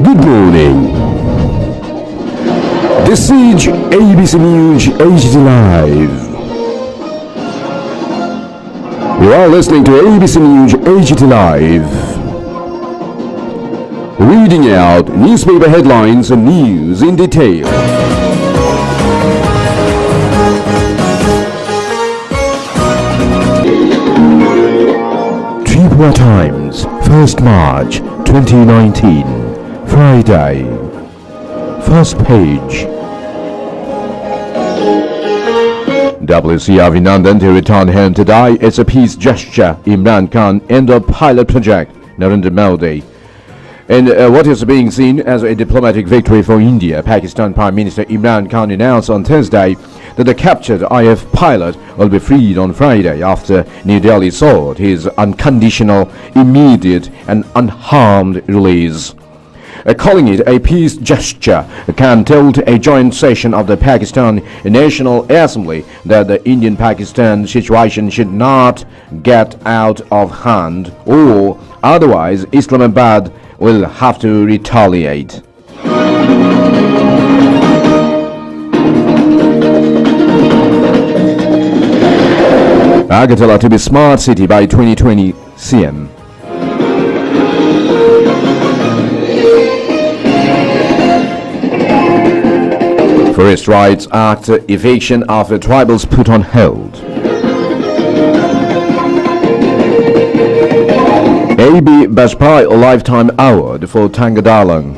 Good morning. This is abcnews agtlive. You are listening to abcnews agtlive, reading out newspaper headlines and news in detail. Tripura Times, 1st March 2019, Friday. First page. WC Abhinandan to return home today. It's a peace gesture. Imran Khan end of pilot project. Narendra Modi. And what is being seen as a diplomatic victory for India, Pakistan Prime Minister Imran Khan announced on Thursday that the captured IF pilot will be freed on Friday after New Delhi sought his unconditional, immediate and unharmed release. Calling it a peace gesture, Khan told a joint session of the Pakistan National Assembly that the Indian-Pakistan situation should not get out of hand, or otherwise Islamabad will have to retaliate. Agartala to be smart city by 2020 CM. Forest Rights Act eviction after tribals put on hold. AB Bajpai Lifetime Award for Tangadalang.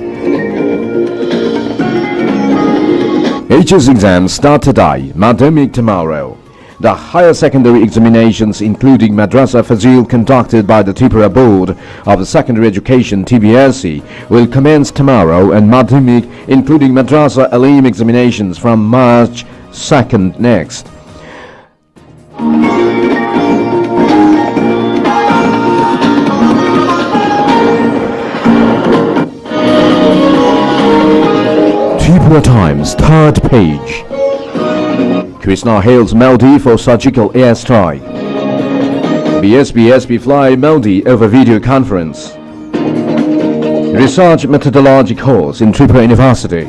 HS exams start today, Madhyamik tomorrow. The higher secondary examinations, including Madrasa Fazil conducted by the Tripura Board of Secondary Education (TBSC), will commence tomorrow, and Madhyamik, including Madrasa Alim examinations, from March 2nd next. Tripura Times, 3rd page. Krishna hails Modi for surgical airstrike. BSP fly Modi over video conference. Research methodology course in Tripura University.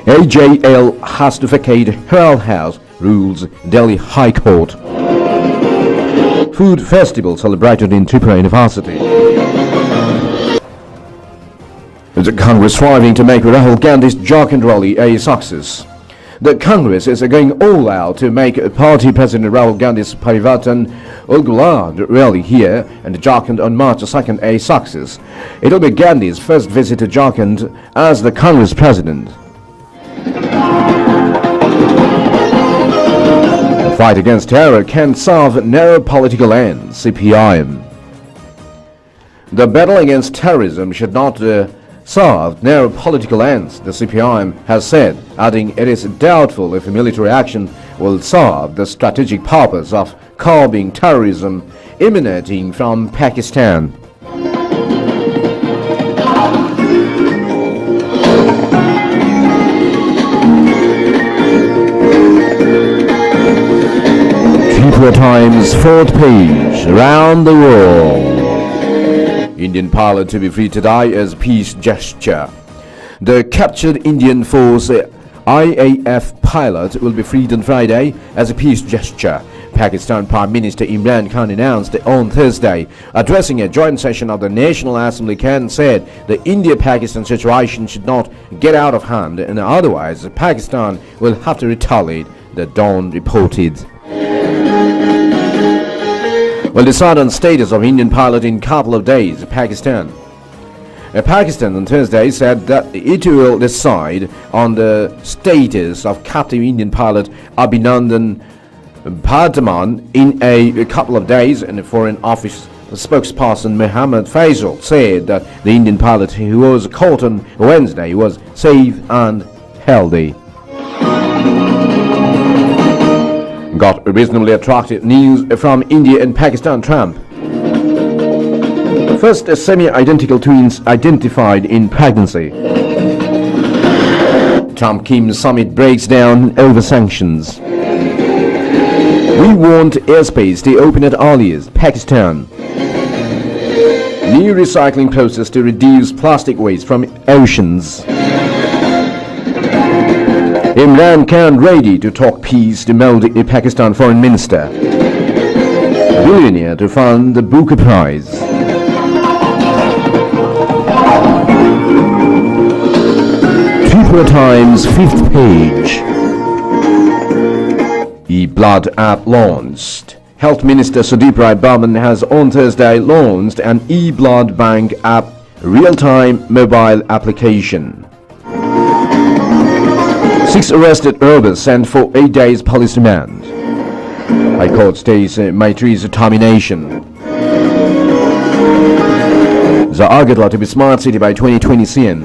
AJL has to vacate Herald House, rules Delhi High Court. Food festival celebrated in Tripura University. The Congress striving to make Rahul Gandhi's Jharkhand rally a success. The Congress is going all out to make party President Rahul Gandhi's Parivartan Ulgulad rally here and Jharkhand on March 2nd a success. It will be Gandhi's first visit to Jharkhand as the Congress president. The fight against terror can serve narrow political ends, CPIM. The battle against terrorism should not serve narrow political ends, the CPIM has said, adding it is doubtful if military action will serve the strategic purpose of curbing terrorism emanating from Pakistan. Tripura Times, 4th page. Around the world. Indian pilot to be freed today as peace gesture. The captured Indian Force IAF pilot will be freed on Friday as a peace gesture, Pakistan Prime Minister Imran Khan announced on Thursday. Addressing a joint session of the National Assembly, Khan said the India-Pakistan situation should not get out of hand, and otherwise Pakistan will have to retaliate, the Dawn reported. Will decide on status of Indian pilot in couple of days, Pakistan. Pakistan on Thursday said that it will decide on the status of captive Indian pilot Abhinandan Padman in a couple of days, and the Foreign Office spokesperson Mohammad Faisal said that the Indian pilot who was caught on Wednesday was safe and healthy. Got reasonably attractive news from India and Pakistan. Trump. First, semi-identical twins identified in pregnancy. Trump-Kim summit breaks down over sanctions. We want airspace to open at earliest, Pakistan. New recycling process to reduce plastic waste from oceans. Imran Khan ready to talk peace to Modi, Pakistan Foreign Minister. Billionaire to fund the Booker Prize. Tripura Times 5th page. E-Blood app launched. Health Minister Tripura Burman has on Thursday launched an e-blood bank app real-time mobile application. 6 arrested robbers sent for 8 days police remand. High Court states Maitri's termination. The Agtlive to be smart city by 2020 CN.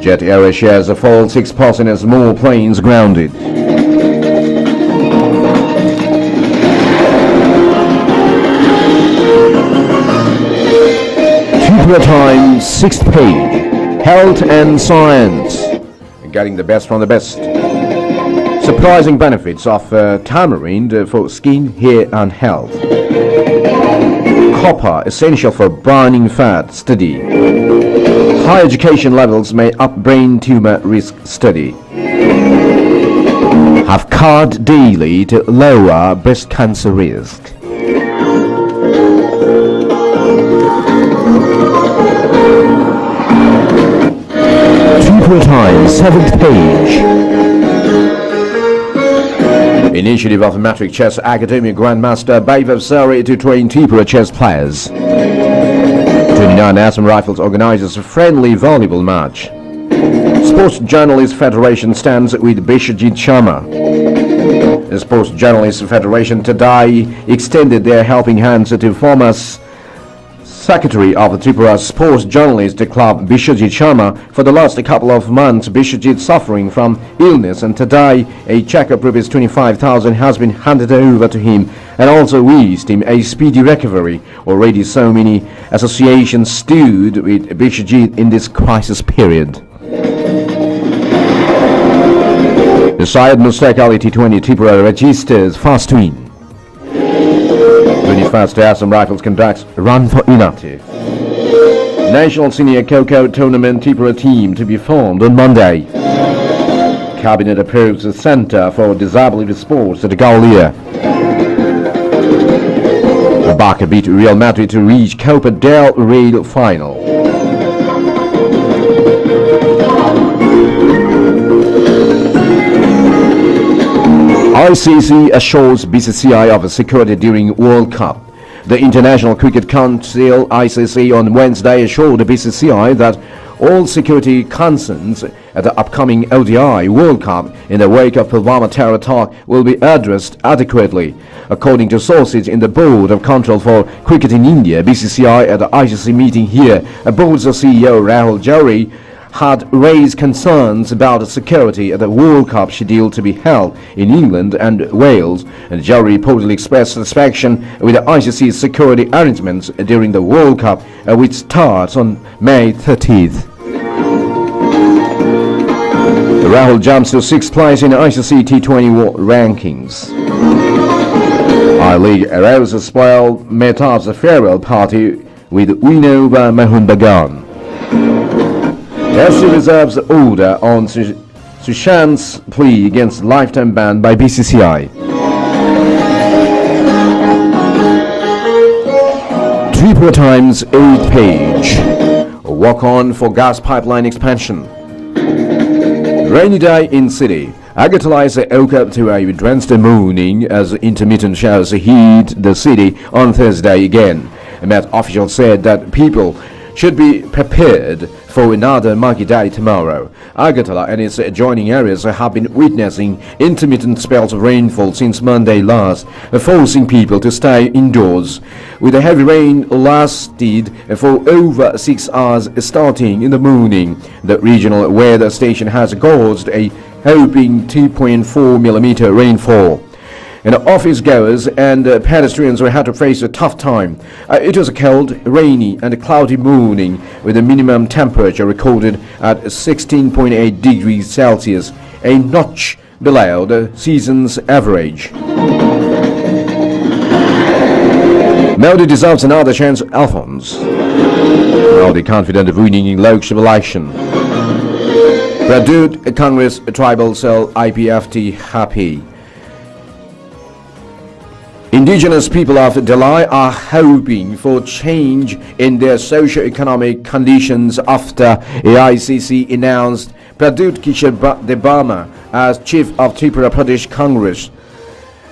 Jet Air shares a fall 6% as more planes grounded. Tripura Times 6th page. Health and science. Getting the best from the best. Surprising benefits of tamarind for skin, hair and health. Copper essential for burning fat study. High education levels may up brain tumor risk study. Have card daily to lower breast cancer risk. Tripura Times 7th page. Initiative of Matric Chess Academy Grandmaster Baivav Sari to train Tripura chess players. 29 Assam Rifles organizes a friendly volleyball match. Sports Journalists Federation stands with Bishajit Sharma. The Sports Journalists Federation today extended their helping hands to former Secretary of the Tripura Sports Journalist Club Bishajit Sharma. For the last couple of months, Bishajit suffering from illness, and today a check of rupees 25,000 has been handed over to him, and also wished him a speedy recovery. Already so many associations stood with Bishajit in this crisis period. The Syed Mustaq Ali T20 Tripura registers fast win. 21st Assam Rifles conducts Run for Unity. National Senior Coco Tournament Tripura team to be formed on Monday. Cabinet approves the Center for Disability Sports at Gaulia. Barca beat Real Madrid to reach Copa del Rey final. ICC assures BCCI of security during World Cup. The International Cricket Council ICC on Wednesday assured the BCCI that all security concerns at the upcoming ODI World Cup in the wake of Pulwama terror attack will be addressed adequately. According to sources in the Board of Control for Cricket in India, BCCI at the ICC meeting here, a board's CEO Rahul Johri had raised concerns about the security at the World Cup scheduled to be held in England and Wales, and Johri reportedly expressed satisfaction with the ICC's security arrangements during the World Cup, which starts on May 30th. Rahul jumps to 6th place in ICC T20 World Rankings. I-League arose a spoiled Mehtab's farewell party with Winova Mohun Bagan. SC reserves order on Sushant's plea against lifetime ban by BCCI. Tripura Times 8th page. Walk on for gas pipeline expansion. Rainy day in city. Agtlive woke up to a drenched morning as intermittent showers hit the city on Thursday again. A Met official said that people should be prepared for another muggy day tomorrow. Agtlive and its adjoining areas have been witnessing intermittent spells of rainfall since Monday last, forcing people to stay indoors. With the heavy rain lasted for over 6 hours starting in the morning, the regional weather station has gauged a whopping 2.4mm rainfall. And office goers and pedestrians had to face a tough time. It was a cold, rainy and cloudy morning with a minimum temperature recorded at 16.8 degrees Celsius, a notch below the season's average. Modi deserves another chance, Alphonse. Modi confident of winning in Lok Sabha election. Pradut Congress Tribal Cell IPFT happy. Indigenous people of Delhi are hoping for change in their socio-economic conditions after AICC announced Pradut Kishore Debbarma as Chief of Tripura Pradesh Congress.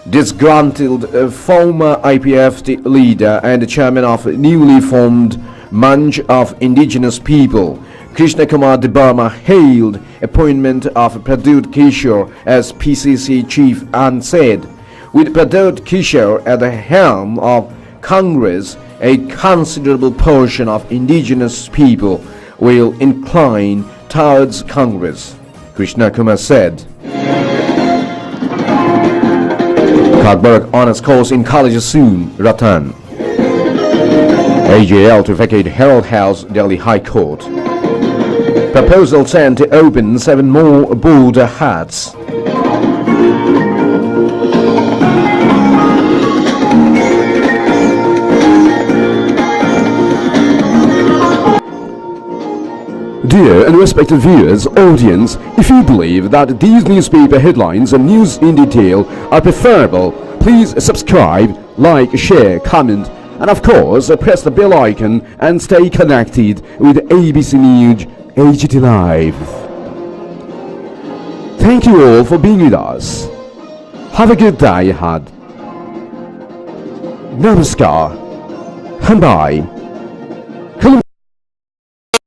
Disgruntled former IPFT leader and chairman of newly formed Manch of Indigenous People, Krishna Kumar Debbarma, hailed appointment of Pradut Kishore as PCC chief and said, with Pradut Kishore at the helm of Congress, a considerable portion of indigenous people will incline towards Congress, Krishna Kumar said. Cockburg honors course in college soon, Ratan. AJL to vacate Herald House, Delhi High Court. Proposal sent to open 7 more border huts. Dear and respected viewers, audience, if you believe that these newspaper headlines and news in detail are preferable, please subscribe, like, share, comment, and of course press the bell icon and stay connected with ABC News agtlive. Thank you all for being with us. Have a good day ahead. Namaskar and bye.